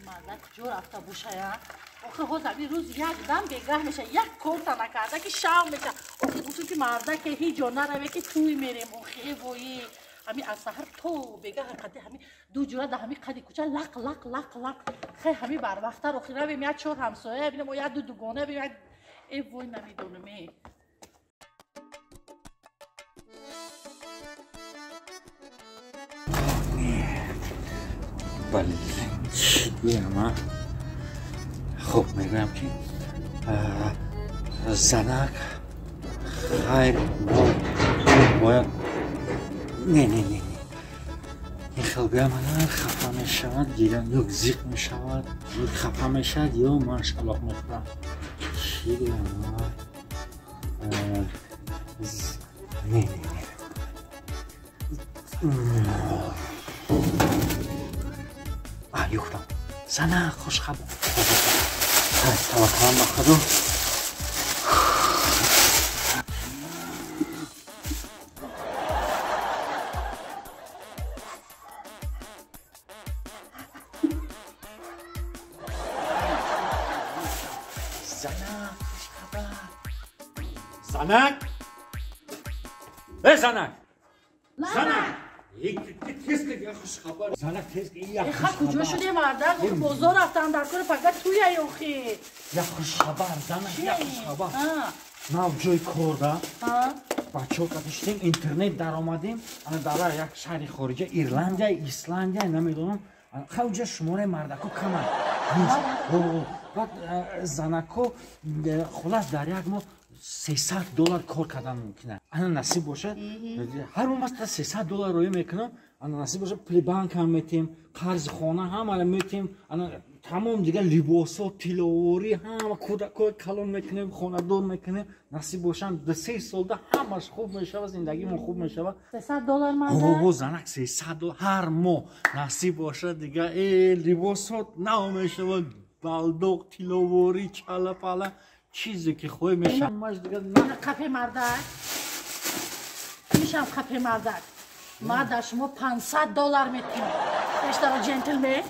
مردک جو رفته باشه یا آخه خود همین روز یک دم بگه میشه یک کار نکرده که شام میشه آخه گفتم که مردک هیچ جا نروه که توی میریم آخه وایی همین از سحر تو بگه قدی همین دو جوره ده همین قدی کوچه لق لق لق لق خیلی همین بر وقتر آخه رویم یک چور همسایه بینم و یک دو دوگانه بینم ای وای نمیدونم بله چی بگم خب میگم که زنک خیر باید نه این خیلی من خفه میشود دیدن یک زیق میشود یک خفه میشود یا من شلاق میخورم چی بگم نه یختم زنک خوش خبر توکلم به خدا زنک ای زنک تیز که خوش خبر زنک تیز که یک خوش خبر کجا شده مردک بازار رفتن در کار فقط توی یوخی یک خوش خبر زنک یک خوش خبر ما جای کار دا بچه ها کدشتیم اینترنت در آمدیم در یک شهر خارجی ایرلندیا ایسلندیا نمیدونم خیلی جا شماره مردکو کم بعد زنکو خلاص در یک ما $300 کار کردن ممکنه انا نصیب باشه هر موقع 300 دلار روی میکنم انا نصیب باشه پول بانک هم میتیم قرض خانه هم الان میتیم انا تمام دیگه لباسات تیلوری هم کودکای کلان میکنیم خانه دار میکنیم نصیب باشن 2-3 سال ده همش خوب میشه زندگی ما خوب میشه $300 ماده زنک $300 هر ماه نصیب باشه دیگه لباسات نو میشه بالدوق تیلوری چاله پاله چیزی که خوی میشه قپه مردک میشم قپه مردک ما در شما $500 میتونم اشترا جنتلمن